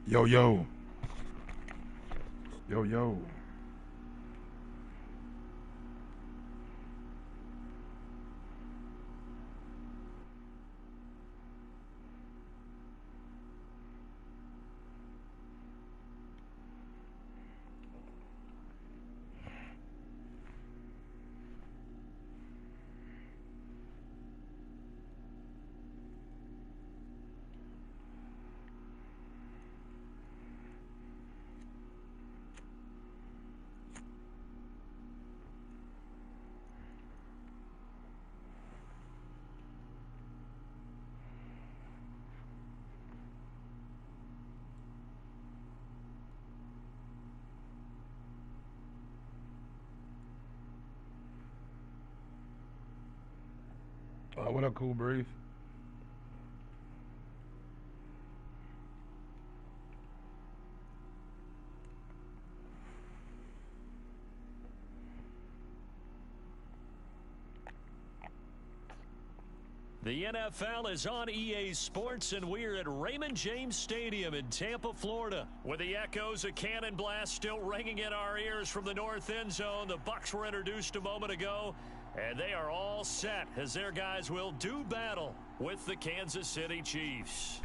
Yo, yo. Yo, yo. What up, Cool Breeze? The NFL is on EA Sports, and we're at Raymond James Stadium in Tampa, Florida. With the echoes of cannon blast still ringing in our ears from the north end zone, the Bucs were introduced a moment ago, and they are all set as their guys will do battle with the Kansas City Chiefs.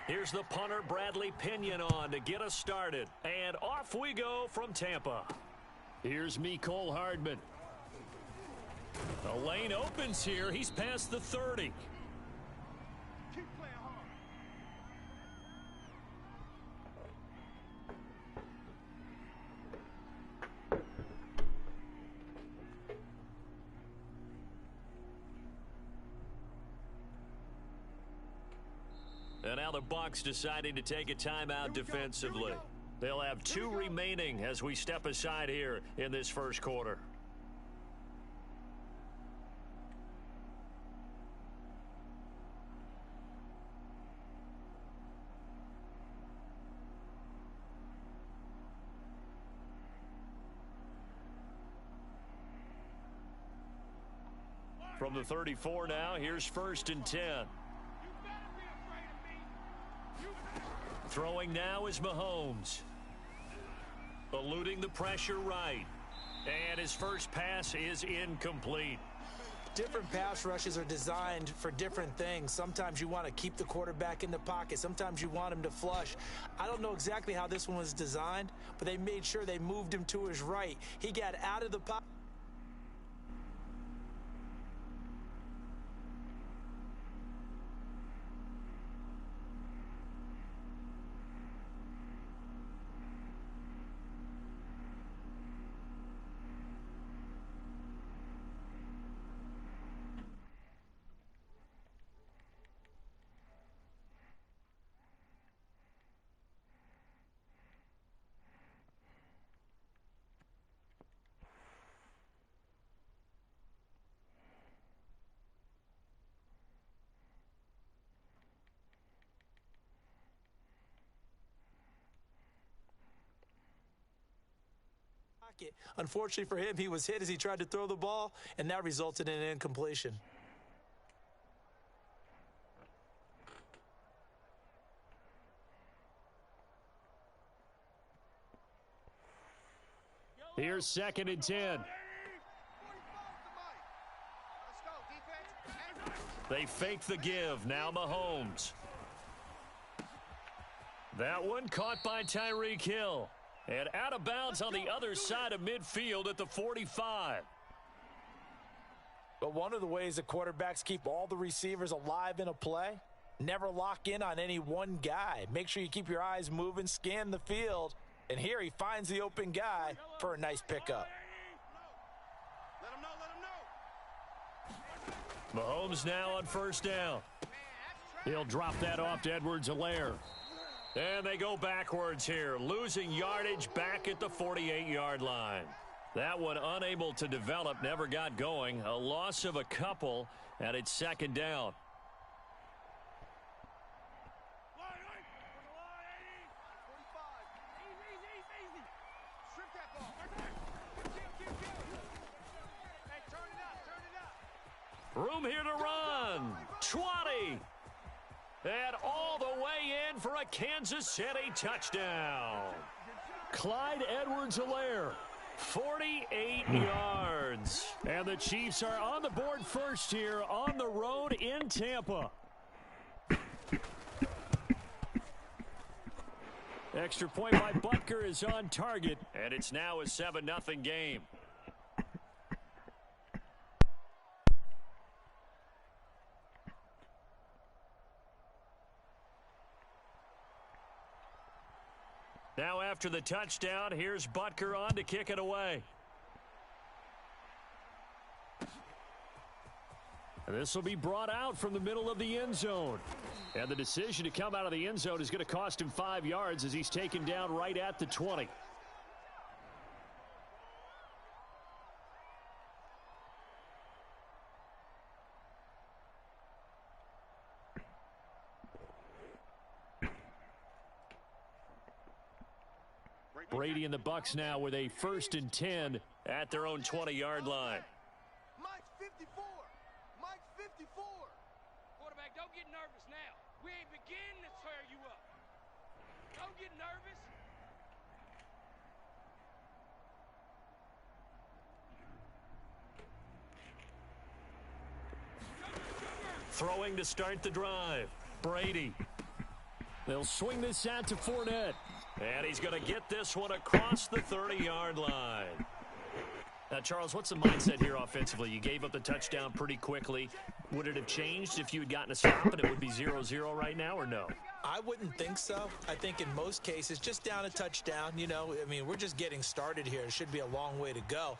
Here's the punter, Bradley Pinion, on to get us started. And off we go from Tampa. Here's Mecole Hardman. The lane opens here. He's past the 30. Keep playing hard. And now the Bucs deciding to take a timeout defensively. They'll have 2 remaining as we step aside here in this first quarter. From the 34 now, here's 1st and 10. Throwing now is Mahomes. Eluding the pressure right. And his first pass is incomplete. Different pass rushes are designed for different things. Sometimes you want to keep the quarterback in the pocket. Sometimes you want him to flush. I don't know exactly how this one was designed, but they made sure they moved him to his right. He got out of the pocket. Unfortunately for him, he was hit as he tried to throw the ball, and that resulted in an incompletion. Here's 2nd and 10. They fake the give. Now Mahomes. That one caught by Tyreek Hill. And out of bounds on the other side of midfield at the 45. But one of the ways that quarterbacks keep all the receivers alive in a play, never lock in on any one guy. Make sure you keep your eyes moving, scan the field. And here he finds the open guy for a nice pickup. Mahomes now on 1st down. He'll drop that off to Edwards-Helaire. And they go backwards here, losing yardage back at the 48-yard line. That one unable to develop, never got going. A loss of a couple, and it's second down. Room here to run. 20. And all the way in for a Kansas City touchdown. Clyde Edwards-Helaire, 48 yards. And the Chiefs are on the board first here on the road in Tampa. Extra point by Butker is on target, and it's now a 7-0 game. Now after the touchdown, here's Butker on to kick it away. And this will be brought out from the middle of the end zone. And the decision to come out of the end zone is going to cost him 5 yards as he's taken down right at the 20. Brady and the Bucs now with a 1st and 10 at their own 20-yard line. Mike's 54. Mike's 54. Quarterback, don't get nervous now. We ain't beginning to tear you up. Don't get nervous. Throwing to start the drive. Brady. They'll swing this out to Fournette. And he's going to get this one across the 30-yard line. Now, Charles, what's the mindset here offensively? You gave up the touchdown pretty quickly. Would it have changed if you had gotten a stop and it would be 0-0 right now, or no? I wouldn't think so. I think in most cases, just down a touchdown, you know, I mean, we're just getting started here. It should be a long way to go.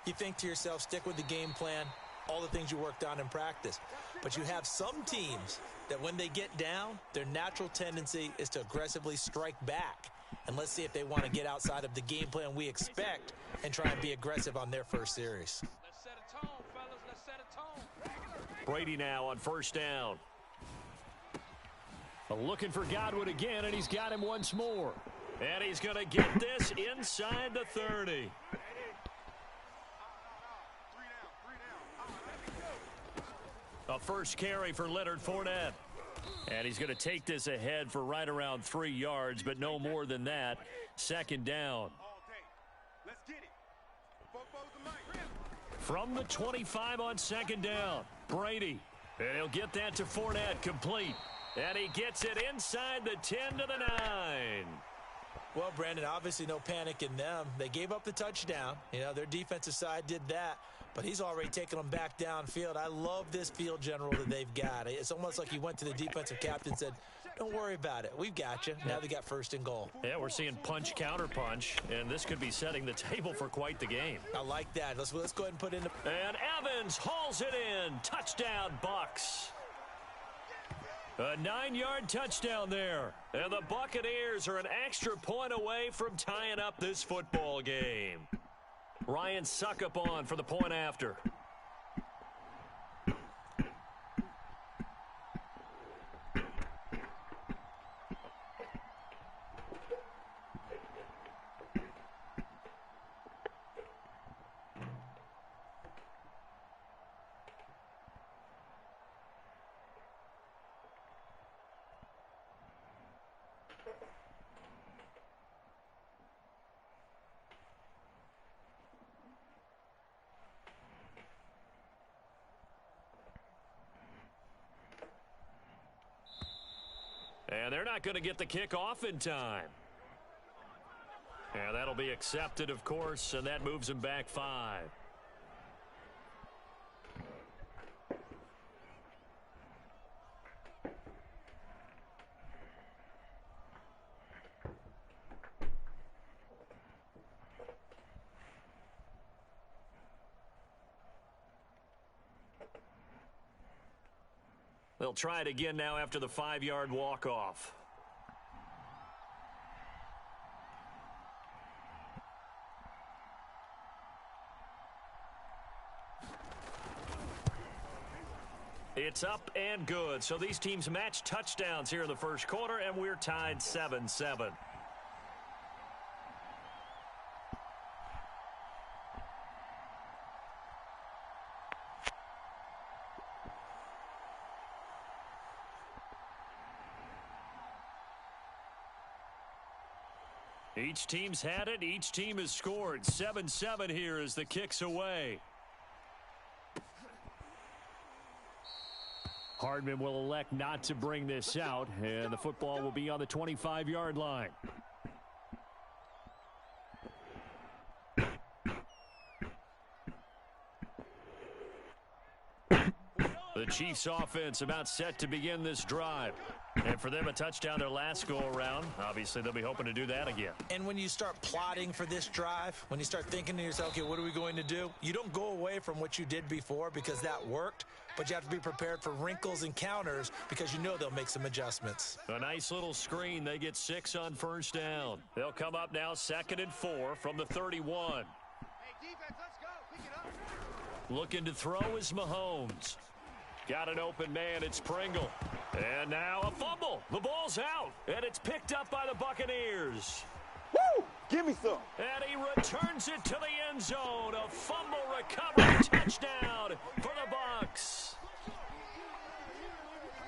You think to yourself, stick with the game plan, all the things you worked on in practice. But you have some teams that when they get down, their natural tendency is to aggressively strike back. And let's see if they want to get outside of the game plan we expect and try and be aggressive on their first series. Let's set a tone, fellas. Let's set a tone. Brady now on 1st down. Looking for Godwin again, and he's got him once more. And he's going to get this inside the 30. A first carry for Leonard Fournette. And he's going to take this ahead for right around 3 yards, but no more than that. 2nd down. From the 25 on 2nd down, Brady. And he'll get that to Fournette, complete. And he gets it inside the 10 to the 9. Well, Brandon, obviously no panic in them. They gave up the touchdown. You know, their defensive side did that. But he's already taken them back downfield. I love this field general that they've got. It's almost like he went to the defensive captain and said, don't worry about it. We've got you. Now they got 1st and goal. Yeah, we're seeing punch, counter punch, and this could be setting the table for quite the game. I like that. Let's go ahead and put in. And Evans hauls it in. Touchdown, Bucs. A 9-yard touchdown there. And the Buccaneers are an extra point away from tying up this football game. Ryan Suckup on for the point after. And they're not going to get the kick off in time. And that'll be accepted, of course, and that moves them back 5. They'll try it again now after the 5-yard walk-off. It's up and good. So these teams match touchdowns here in the first quarter, and we're tied 7-7. Each team's had it. Each team has scored. 7-7 here as the kick's away. Hardman will elect not to bring this out, and the football will be on the 25-yard line. The Chiefs offense about set to begin this drive. And for them, a touchdown their last go-around. Obviously, they'll be hoping to do that again. And when you start plotting for this drive, when you start thinking to yourself, okay, what are we going to do? You don't go away from what you did before because that worked, but you have to be prepared for wrinkles and counters because you know they'll make some adjustments. A nice little screen. They get 6 on first down. They'll come up now 2nd and 4 from the 31. Hey, defense, let's go. Pick it up. Looking to throw is Mahomes. Got an open man. It's Pringle. And now a fumble. The ball's out. And it's picked up by the Buccaneers. Woo! Give me some. And he returns it to the end zone. A fumble recovery touchdown for the Bucs.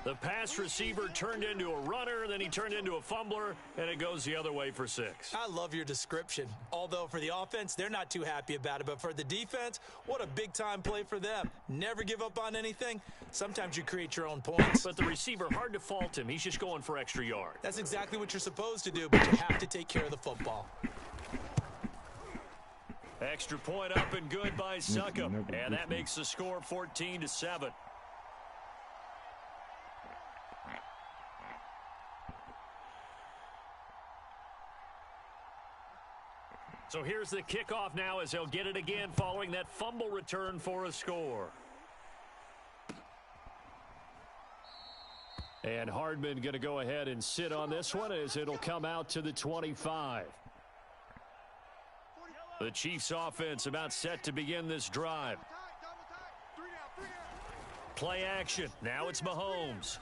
The pass receiver turned into a runner, then he turned into a fumbler, and it goes the other way for 6. I love your description. Although for the offense, they're not too happy about it. But for the defense, what a big-time play for them. Never give up on anything. Sometimes you create your own points. But the receiver, hard to fault him. He's just going for extra yard. That's exactly what you're supposed to do, but you have to take care of the football. Extra point up and good by Succop. And that makes the score 14-7. So here's the kickoff now as they'll get it again following that fumble return for a score. And Hardman going to go ahead and sit on this one as it'll come out to the 25. The Chiefs offense about set to begin this drive. Play action. Now it's Mahomes.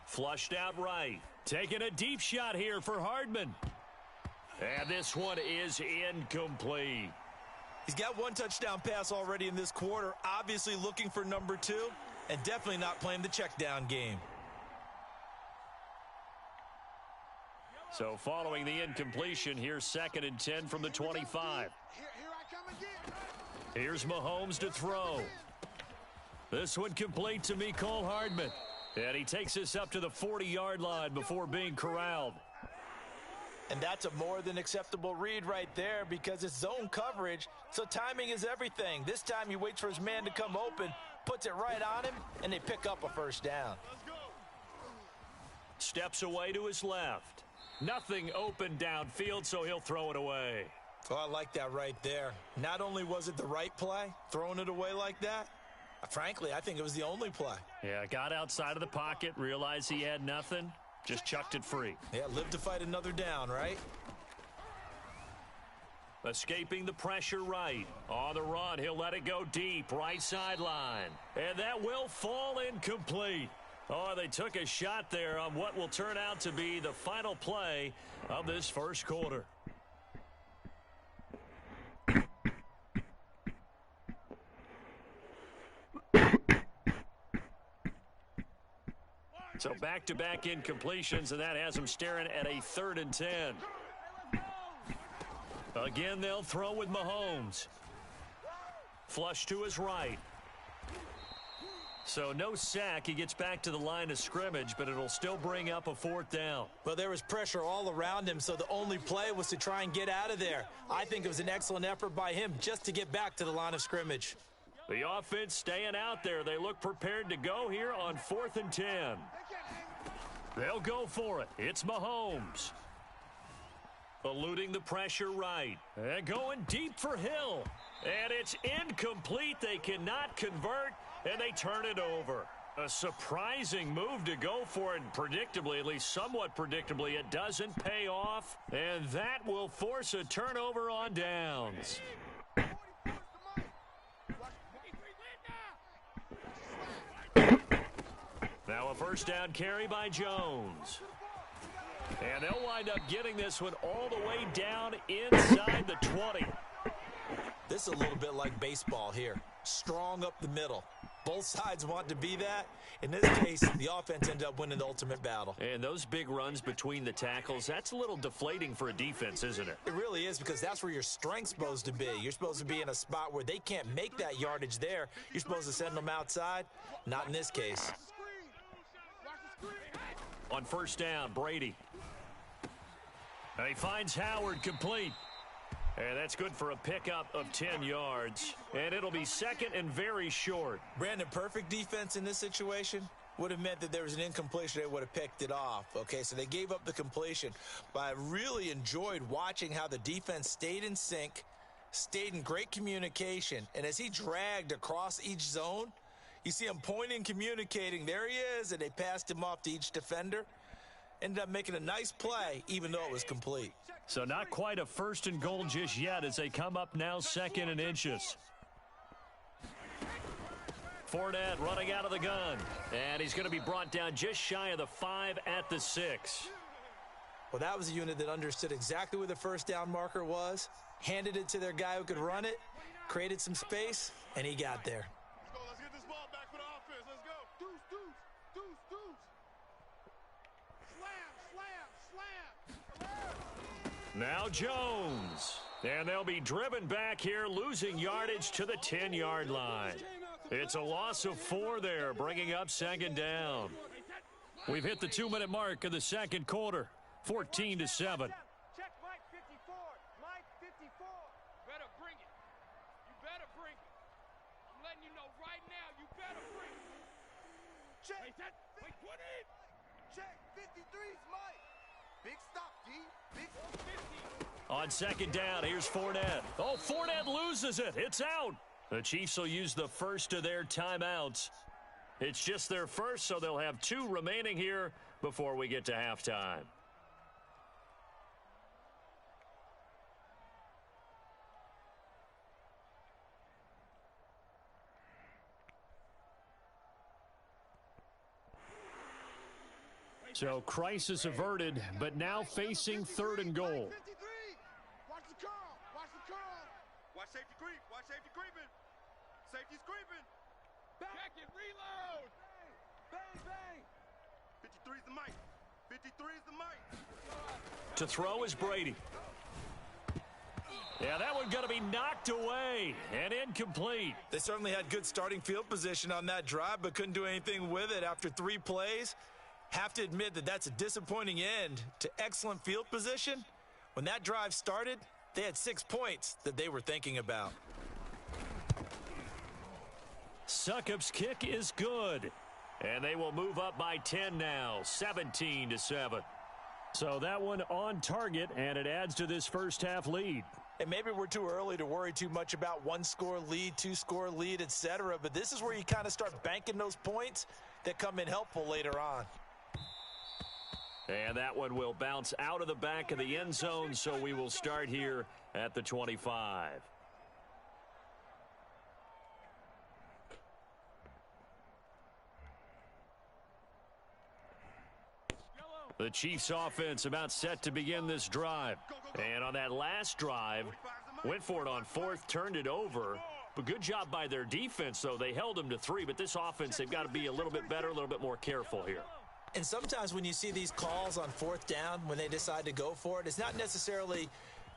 Flushed out right. Taking a deep shot here for Hardman. And this one is incomplete. He's got one touchdown pass already in this quarter, obviously looking for number 2, and definitely not playing the check down game. So following the incompletion, here's 2nd and 10 from the 25. Here I come again. Here's Mahomes to throw. This one complete to Mecole Hardman. And he takes this up to the 40-yard line before being corralled. And that's a more than acceptable read right there because it's zone coverage, so timing is everything. This time he waits for his man to come open, puts it right on him, and they pick up a first down. Steps away to his left. Nothing open downfield, so he'll throw it away. Oh, I like that right there. Not only was it the right play, throwing it away like that, frankly, I think it was the only play. Yeah, got outside of the pocket, realized he had nothing. Just chucked it free. Yeah, live to fight another down, right? Escaping the pressure right. On the run, he'll let it go deep, right sideline. And that will fall incomplete. Oh, they took a shot there on what will turn out to be the final play of this first quarter. So back-to-back incompletions, and that has them staring at a 3rd and 10. Again, they'll throw with Mahomes. Flush to his right. So no sack. He gets back to the line of scrimmage, but it'll still bring up a 4th down. Well, there was pressure all around him, so the only play was to try and get out of there. I think it was an excellent effort by him just to get back to the line of scrimmage. The offense staying out there. They look prepared to go here on 4th and 10. They'll go for it. It's Mahomes. Eluding the pressure right. And going deep for Hill. And it's incomplete. They cannot convert, and they turn it over. A surprising move to go for it. Predictably, at least somewhat predictably, it doesn't pay off. And that will force a turnover on downs. Now a first down carry by Jones. And they'll wind up getting this one all the way down inside the 20. This is a little bit like baseball here. Strong up the middle. Both sides want to be that. In this case, the offense ended up winning the ultimate battle. And those big runs between the tackles, that's a little deflating for a defense, isn't it? It really is, because that's where your strength's supposed to be. You're supposed to be in a spot where they can't make that yardage there. You're supposed to send them outside. Not in this case. On first down, Brady. And he finds Howard complete. And that's good for a pickup of 10 yards. And it'll be second and very short. Brandon, perfect defense in this situation would have meant that there was an incompletion. They would have picked it off. Okay, so they gave up the completion. But I really enjoyed watching how the defense stayed in sync, stayed in great communication. And as he dragged across each zone, you see him pointing, communicating. There he is, and they passed him off to each defender. Ended up making a nice play, even though it was complete. So not quite a first and goal just yet as they come up now second and inches. Fournette running out of the gun. And he's going to be brought down just shy of the 5 at the 6. Well, that was a unit that understood exactly where the first down marker was, handed it to their guy who could run it, created some space, and he got there. Let's go. Let's get this ball back for the offense. Let's go. Deuce, deuce, deuce, deuce. Slam, slam, slam. Now Jones. And they'll be driven back here, losing yardage to the 10-yard line. It's a loss of 4 there, bringing up second down. We've hit the 2-minute mark of the second quarter, 14-7. Check Mike 54. Mike 54. Better bring it. You better bring it. I'm letting you know right now, you better bring it. Check. Wait, what in? Check. 53's Mike. Big stop, D. Big stop. On second down, here's Fournette. Oh, Fournette loses it. It's out. The Chiefs will use the first of their timeouts. It's just their first, so they'll have 2 remaining here before we get to halftime. So crisis averted, but now facing third and goal. 53. Watch the curl. Watch the curl. Watch safety creep. Watch safety creeping. Safety's creeping. Back and reload. Bang, bang. 53's the mic. 53's the mic. To throw is Brady. Yeah, that one going to be knocked away and incomplete. They certainly had good starting field position on that drive, but couldn't do anything with it after 3 plays. Have to admit that that's a disappointing end to excellent field position. When that drive started, they had 6 points that they were thinking about. Succop's kick is good. And they will move up by 10 now, 17-7. So that one on target, and it adds to this first half lead. And maybe we're too early to worry too much about 1-score lead, 2-score lead, etc. But this is where you kind of start banking those points that come in helpful later on. And that one will bounce out of the back of the end zone, so we will start here at the 25. The Chiefs offense about set to begin this drive. And on that last drive, went for it on 4th, turned it over. But good job by their defense, though. They held them to 3, but this offense, they've got to be a little bit better, a little bit more careful here. And sometimes when you see these calls on 4th down, when they decide to go for it, it's not necessarily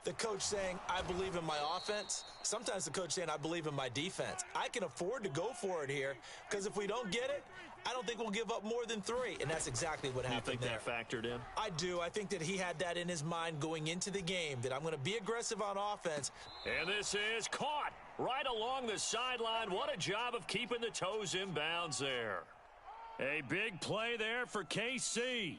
the coach saying, I believe in my offense. Sometimes the coach saying, I believe in my defense. I can afford to go for it here, because if we don't get it, I don't think we'll give up more than 3. And that's exactly what happened there. You think that factored in? I do. I think that he had that in his mind going into the game, that I'm going to be aggressive on offense. And this is caught right along the sideline. What a job of keeping the toes in bounds there. A big play there for KC.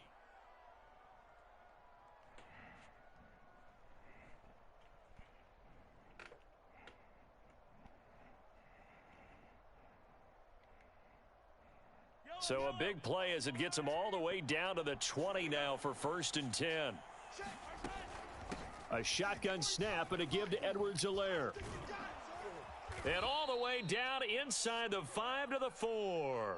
So a big play as it gets them all the way down to the 20 now for 1st and 10. A shotgun snap and a give to Edwards-Helaire. And all the way down inside the 5 to the 4.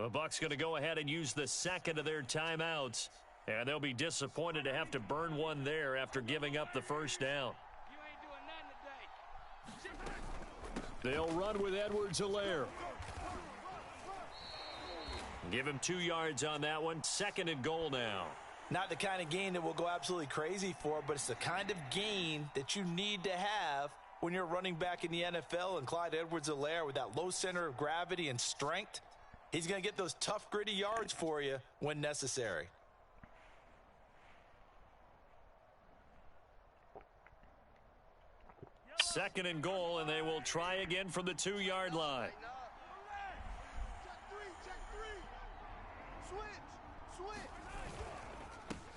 The Bucs going to go ahead and use the second of their timeouts. And they'll be disappointed to have to burn one there after giving up the first down. You ain't doing nothing today. They'll run with Edwards-Helaire. Give him 2 yards on that one. 2nd and goal now. Not the kind of gain that we'll go absolutely crazy for, but it's the kind of gain that you need to have when you're running back in the NFL. And Clyde Edwards-Helaire, with that low center of gravity and strength, he's going to get those tough, gritty yards for you when necessary. Second and goal, and they will try again from the 2-yard line.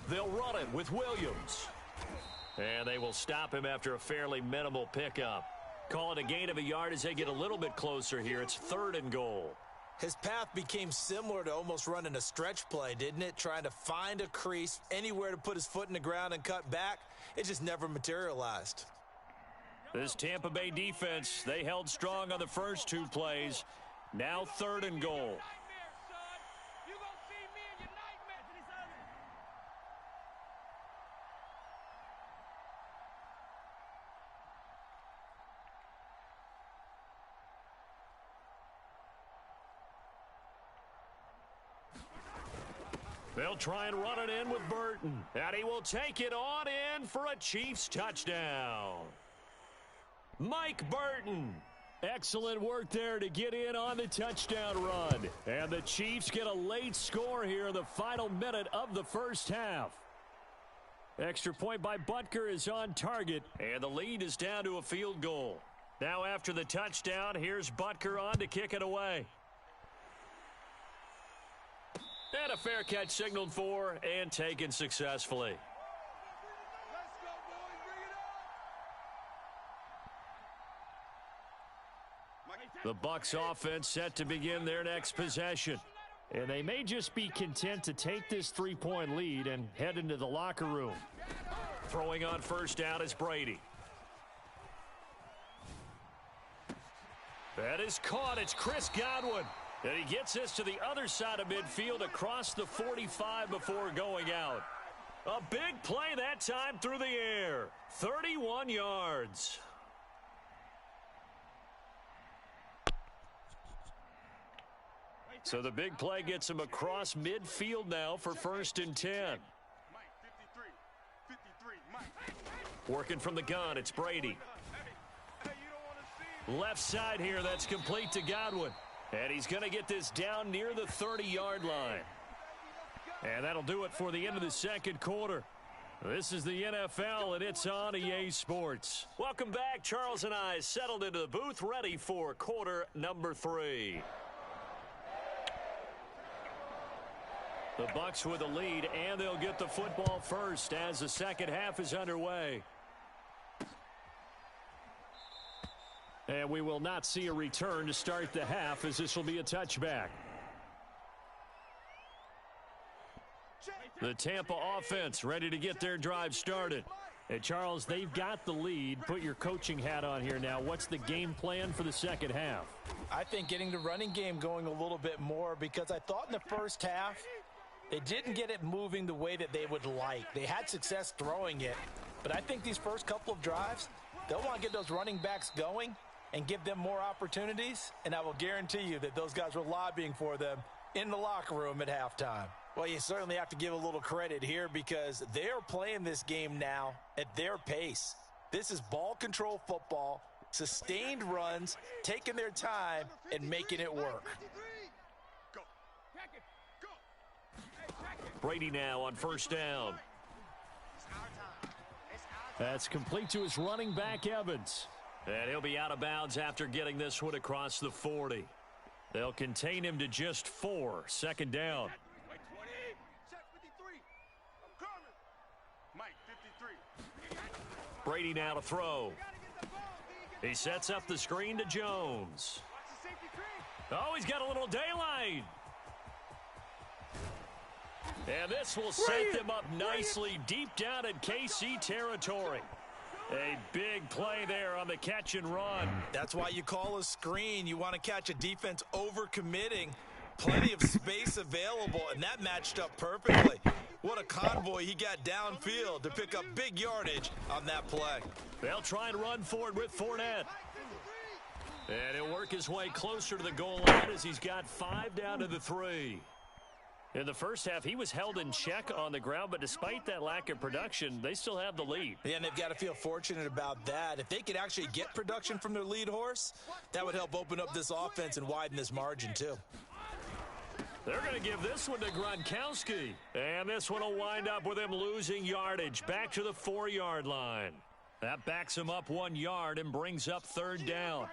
They'll run it with Williams. And they will stop him after a fairly minimal pickup. Call it a gain of a yard as they get a little bit closer here. It's 3rd and goal. His path became similar to almost running a stretch play, didn't it? Trying to find a crease, anywhere to put his foot in the ground and cut back. It just never materialized. This Tampa Bay defense, they held strong on the first 2 plays. Now 3rd and goal. They'll try and run it in with Burton. And he will take it on in for a Chiefs touchdown. Mike Burton. Excellent work there to get in on the touchdown run. And the Chiefs get a late score here in the final minute of the first half. Extra point by Butker is on target. And the lead is down to a field goal. Now after the touchdown, here's Butker on to kick it away. And a fair catch signaled for and taken successfully. The Bucs offense set to begin their next possession. And they may just be content to take this 3-point lead and head into the locker room. Throwing on first down is Brady. That is caught. It's Chris Godwin. And he gets this to the other side of midfield across the 45 before going out. A big play that time through the air. 31 yards. So the big play gets him across midfield now for 1st and 10. Working from the gun, it's Brady. Left side here, that's complete to Godwin. And he's going to get this down near the 30-yard line. And that'll do it for the end of the second quarter. This is the NFL, and it's on EA Sports. Welcome back. Charles and I settled into the booth, ready for quarter number 3. The Bucs with a lead, and they'll get the football first as the second half is underway. And we will not see a return to start the half, as this will be a touchback. The Tampa offense ready to get their drive started. And Charles, they've got the lead. Put your coaching hat on here now. What's the game plan for the second half? I think getting the running game going a little bit more, because I thought in the first half they didn't get it moving the way that they would like. They had success throwing it, but I think these first couple of drives, they'll want to get those running backs going and give them more opportunities, and I will guarantee you that those guys were lobbying for them in the locker room at halftime. Well, you certainly have to give a little credit here, because they're playing this game now at their pace. This is ball control football, sustained runs, taking their time and making it work. Brady now on first down. That's complete to his running back, Evans. And he'll be out of bounds after getting this one across the 40. They'll contain him to just 4. Second down. Brady now to throw. He sets up the screen to Jones. Oh, he's got a little daylight. And this will set them up nicely deep down in KC territory. A big play there on the catch and run. That's why you call a screen. You want to catch a defense overcommitting. Plenty of space available, and that matched up perfectly. What a convoy he got downfield to pick up big yardage on that play. They'll try and run for it with Fournette. And he'll work his way closer to the goal line as he's got 5 down to the 3. In the first half, he was held in check on the ground, but despite that lack of production, they still have the lead. Yeah, and they've got to feel fortunate about that. If they could actually get production from their lead horse, that would help open up this offense and widen this margin too. They're going to give this one to Gronkowski. And this one will wind up with him losing yardage back to the 4-yard line. That backs him up 1 yard and brings up 3rd down.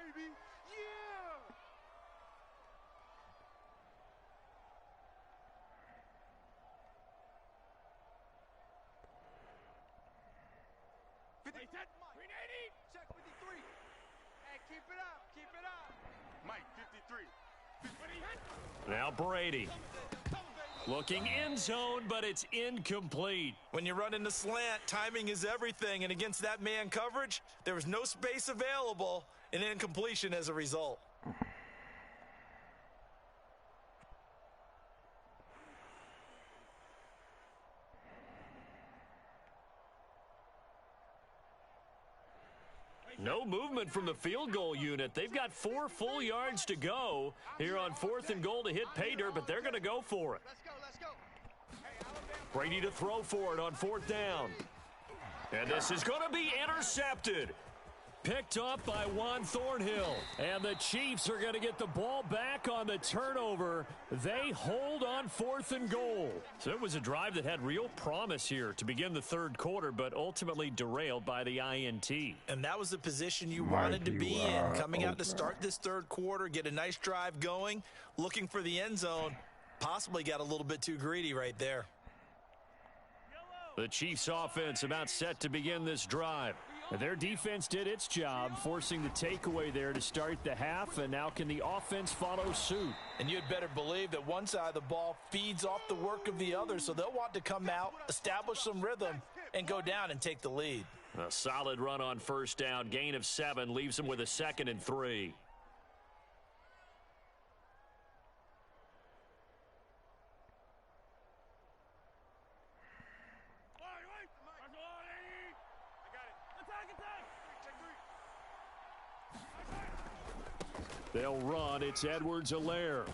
Check 53. Hey, keep it up. Keep it up. Mike, 53. Now Brady. Looking end zone, but it's incomplete. When you run in the slant, timing is everything, and against that man coverage, there was no space available, and incompletion as a result. No movement from the field goal unit. They've got 4 full yards to go here on 4th and goal to hit pay dirt, but they're going to go for it. Let's go. Brady to throw for it on 4th down. And this is going to be intercepted. Picked up by Juan Thornhill. And the Chiefs are going to get the ball back on the turnover. They hold on 4th and goal. So it was a drive that had real promise here to begin the 3rd quarter, but ultimately derailed by the INT. And that was the position you wanted to be in, coming out to start this 3rd quarter, get a nice drive going, looking for the end zone. Possibly got a little bit too greedy right there. The Chiefs offense about set to begin this drive. Their defense did its job, forcing the takeaway there to start the half, and now can the offense follow suit? And you'd better believe that one side of the ball feeds off the work of the other, so they'll want to come out, establish some rhythm, and go down and take the lead. A solid run on 1st down, gain of 7, leaves them with a 2nd and 3. They'll run. It's Edwards-Helaire.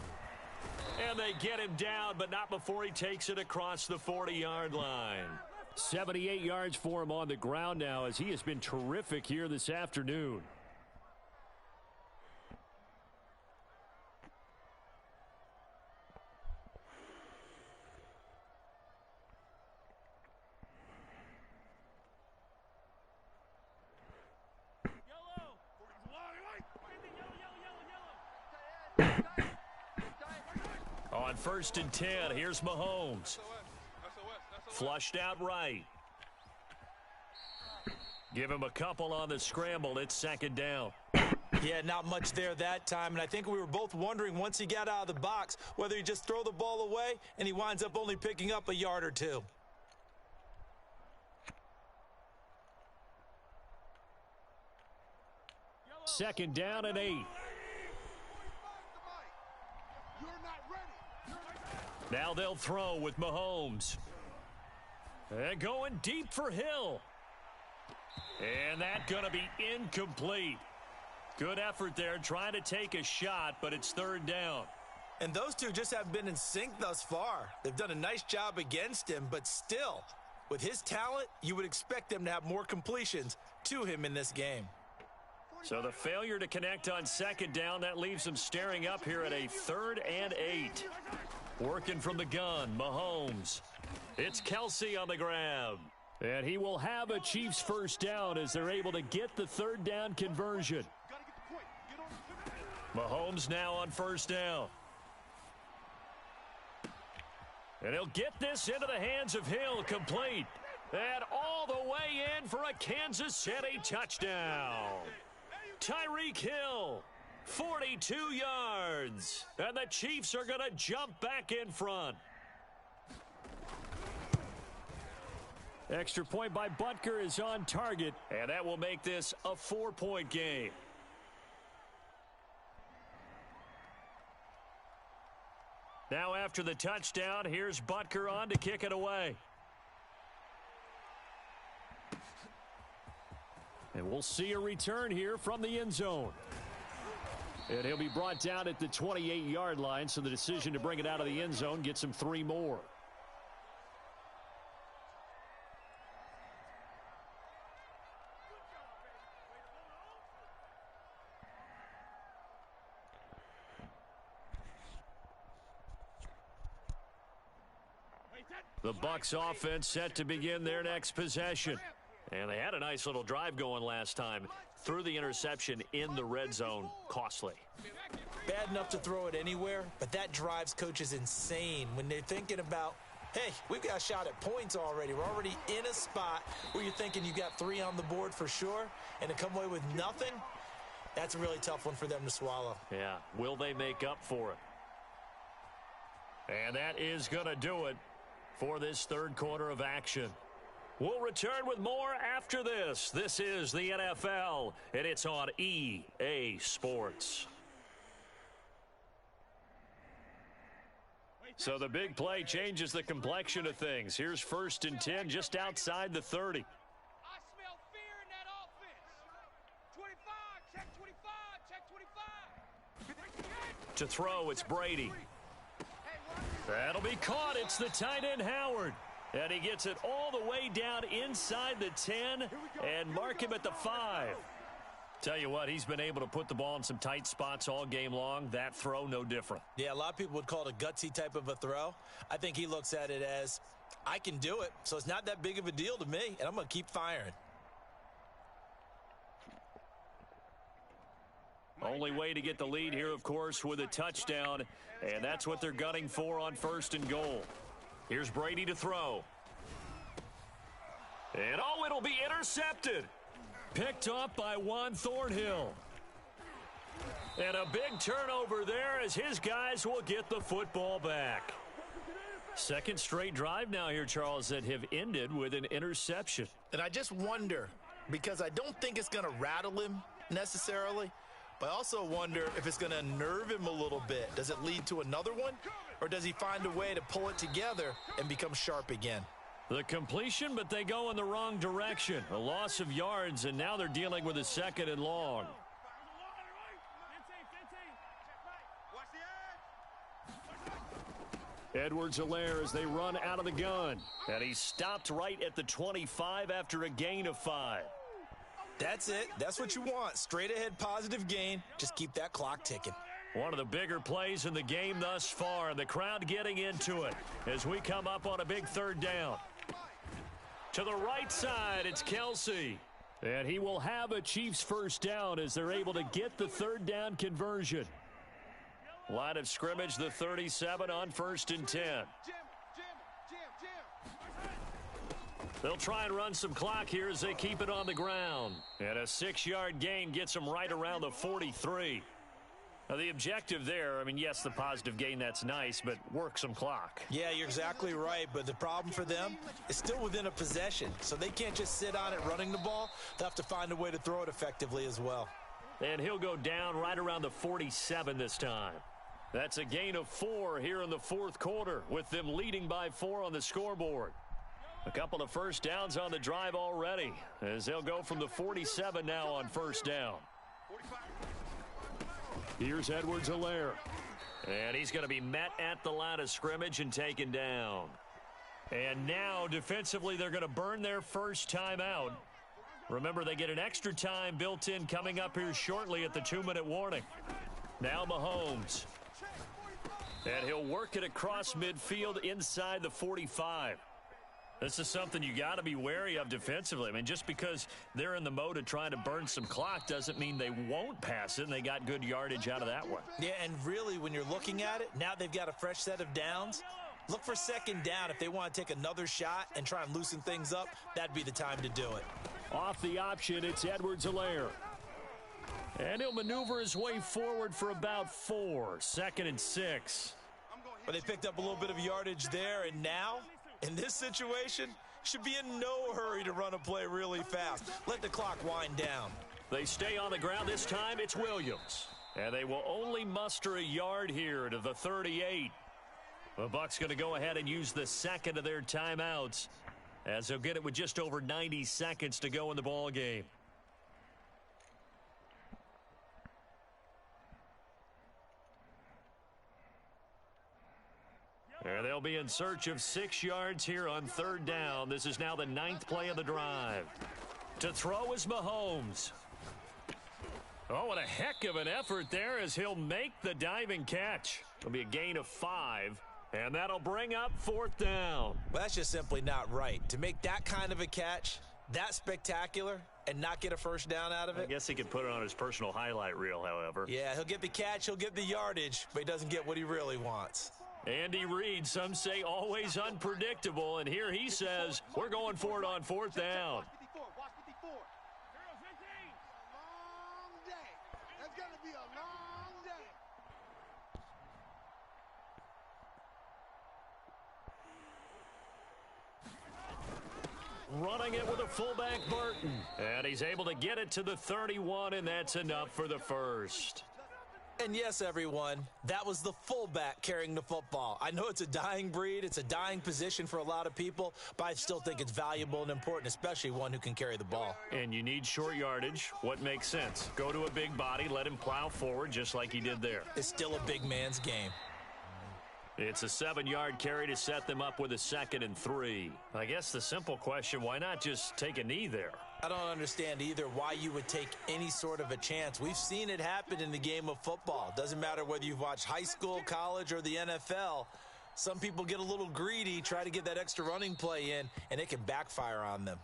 And they get him down, but not before he takes it across the 40-yard line. 78 yards for him on the ground now, as he has been terrific here this afternoon. On 1st and 10, here's Mahomes. Flushed out right. Give him a couple on the scramble. It's 2nd down. Yeah, not much there that time, and I think we were both wondering once he got out of the box whether he just throw the ball away and he winds up only picking up a yard or 2. Second down and 8. Now they'll throw with Mahomes. And going deep for Hill. And that's going to be incomplete. Good effort there trying to take a shot, but it's 3rd down. And those two just haven't been in sync thus far. They've done a nice job against him, but still, with his talent, you would expect them to have more completions to him in this game. So the failure to connect on 2nd down, that leaves them staring up here at a 3rd and 8. Working from the gun, Mahomes. It's Kelsey on the grab. And he will have a Chiefs 1st down as they're able to get the 3rd down conversion. Mahomes now on 1st down. And he'll get this into the hands of Hill, complete. And all the way in for a Kansas City touchdown. Tyreek Hill, 42 yards. And the Chiefs are going to jump back in front. Extra point by Butker is on target, and that will make this a 4-point game. Now after the touchdown, here's Butker on to kick it away. And we'll see a return here from the end zone. And he'll be brought down at the 28-yard line, so the decision to bring it out of the end zone gets him 3 more. The Bucs offense set to begin their next possession. And they had a nice little drive going last time. Threw the interception in the red zone. Costly. Bad enough to throw it anywhere, but that drives coaches insane when they're thinking about, hey, we've got a shot at points already. We're already in a spot where you're thinking you got 3 on the board for sure, and to come away with nothing, that's a really tough one for them to swallow. Yeah, will they make up for it? And that is going to do it for this third quarter of action. We'll return with more after this. This is the NFL, and it's on EA Sports. So the big play changes the complexion of things. Here's 1st and 10 just outside the 30. I smell fear in that offense. 25, check 25, check 25. To throw, it's Brady. That'll be caught. It's the tight end, Howard. And he gets it all the way down inside the 10 and mark him at the 5. Tell you what, he's been able to put the ball in some tight spots all game long. That throw, no different. Yeah, a lot of people would call it a gutsy type of a throw. I think he looks at it as, I can do it, so it's not that big of a deal to me, and I'm going to keep firing. Only way to get the lead here, of course, with a touchdown, and that's what they're gunning for on 1st and goal. Here's Brady to throw. And, oh, it'll be intercepted. Picked off by Juan Thornhill. And a big turnover there as his guys will get the football back. Second straight drive now here, Charles, that have ended with an interception. And I just wonder, because I don't think it's going to rattle him necessarily, but I also wonder if it's going to unnerve him a little bit. Does it lead to another one? Or does he find a way to pull it together and become sharp again? The completion, but they go in the wrong direction. A loss of yards, and now they're dealing with a 2nd and long. Edwards-Helaire as they run out of the gun. And he's stopped right at the 25 after a gain of 5. That's it. That's what you want. Straight ahead positive gain. Just keep that clock ticking. One of the bigger plays in the game thus far. The crowd getting into it as we come up on a big 3rd down. To the right side, it's Kelsey. And he will have a Chiefs 1st down as they're able to get the 3rd down conversion. Line of scrimmage, the 37 on 1st and 10. They'll try and run some clock here as they keep it on the ground. And a 6-yard gain gets them right around the 43. Now, the objective there, I mean, yes, the positive gain, that's nice, but work some clock. Yeah, you're exactly right, but the problem for them is still within a possession, so they can't just sit on it running the ball. They'll have to find a way to throw it effectively as well. And he'll go down right around the 47 this time. That's a gain of 4 here in the 4th quarter, with them leading by 4 on the scoreboard. A couple of 1st downs on the drive already, as they'll go from the 47 now on 1st down. Here's Edwards-Helaire. And he's going to be met at the line of scrimmage and taken down. And now, defensively, they're going to burn their first timeout. Remember, they get an extra time built in coming up here shortly at the 2-minute warning. Now Mahomes. And he'll work it across midfield inside the 45. This is something you got to be wary of defensively. I mean, just because they're in the mode of trying to burn some clock doesn't mean they won't pass it, and they got good yardage out of that one. Yeah, and really, when you're looking at it, now they've got a fresh set of downs. Look for 2nd down. If they want to take another shot and try and loosen things up, that'd be the time to do it. Off the option, it's Edwards-Helaire. And he'll maneuver his way forward for about 4. 2nd and 6. But they picked up a little bit of yardage there, and now, in this situation, should be in no hurry to run a play really fast. Let the clock wind down. They stay on the ground. This time it's Williams. And they will only muster a yard here to the 38. The Bucs going to go ahead and use the second of their timeouts, as they'll get it with just over 90 seconds to go in the ball game. And they'll be in search of 6 yards here on third down. This is now the 9th play of the drive. To throw is Mahomes. Oh, what a heck of an effort there as he'll make the diving catch. It'll be a gain of 5, and that'll bring up 4th down. Well, that's just simply not right. To make that kind of a catch, that spectacular, and not get a first down out of it. I guess he could put it on his personal highlight reel, however. Yeah, he'll get the catch, he'll get the yardage, but he doesn't get what he really wants. Andy Reid, some say always unpredictable, and here he says we're going for it on 4th down. Watch 54. Long day. That's going to be a long day. Running it with a fullback, Burton. And he's able to get it to the 31, and that's enough for the first. And yes, everyone, that was the fullback carrying the football. I know it's a dying breed, it's a dying position for a lot of people, but I still think it's valuable and important, especially one who can carry the ball. And you need short yardage. What makes sense? Go to a big body, let him plow forward just like he did there. It's still a big man's game. It's a 7-yard carry to set them up with a 2nd and 3. I guess the simple question, why not just take a knee there? I don't understand either why you would take any sort of a chance. We've seen it happen in the game of football. Doesn't matter whether you've watched high school, college, or the NFL. Some people get a little greedy, try to get that extra running play in, and it can backfire on them.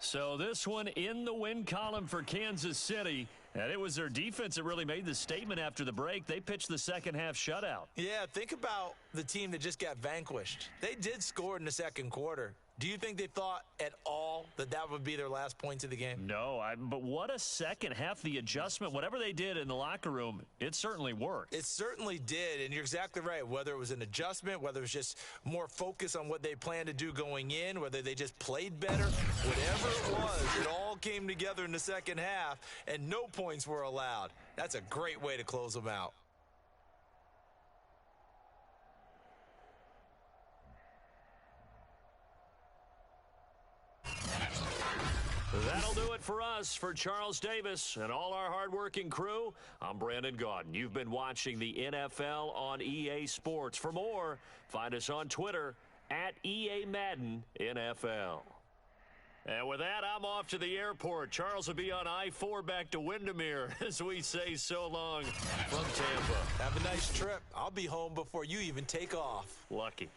So this one in the win column for Kansas City. And it was their defense that really made the statement after the break. They pitched the second half shutout. Yeah, think about the team that just got vanquished. They did score in the second quarter. Do you think they thought at all that that would be their last points of the game? No, but what a second half. The adjustment, whatever they did in the locker room, it certainly worked. It certainly did, and you're exactly right. Whether it was an adjustment, whether it was just more focus on what they planned to do going in, whether they just played better, whatever it was, it all came together in the second half, and no points were allowed. That's a great way to close them out. That'll do it for us. For Charles Davis and all our hardworking crew, I'm Brandon Gaudin. You've been watching the NFL on EA Sports. For more, find us on Twitter at EA Madden NFL. And with that, I'm off to the airport. Charles will be on I-4 back to Windermere as we say so long from Tampa. Have a nice trip. I'll be home before you even take off. Lucky.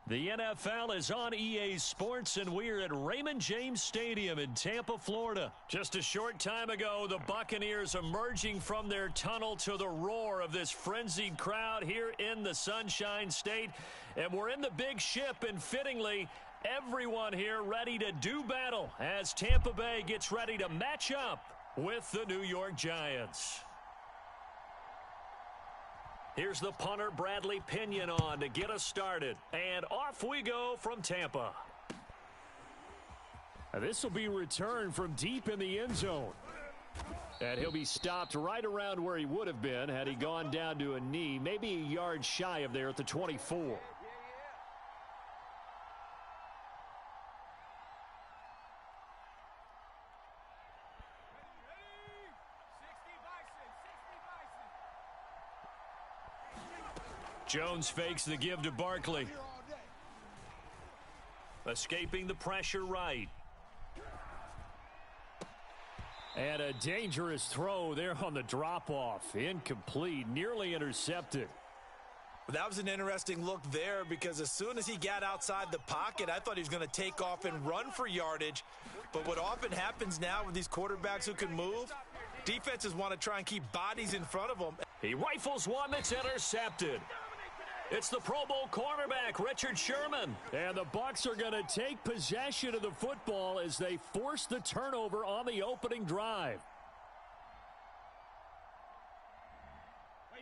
The NFL is on EA Sports, and we're at Raymond James Stadium in Tampa, Florida. Just a short time ago, the Buccaneers emerging from their tunnel to the roar of this frenzied crowd here in the Sunshine State. And we're in the big ship, and fittingly, everyone here ready to do battle as Tampa Bay gets ready to match up with the New York Giants. Here's the punter, Bradley Pinion, on to get us started. And off we go from Tampa. This will be returned from deep in the end zone. And he'll be stopped right around where he would have been had he gone down to a knee, maybe a yard shy of there at the 24. Jones fakes the give to Barkley. Escaping the pressure right. And a dangerous throw there on the drop-off. Incomplete, nearly intercepted. That was an interesting look there because as soon as he got outside the pocket, I thought he was going to take off and run for yardage. But what often happens now with these quarterbacks who can move, defenses want to try and keep bodies in front of them. He rifles one that's intercepted. It's the Pro Bowl cornerback, Richard Sherman. And the Bucs are going to take possession of the football as they force the turnover on the opening drive.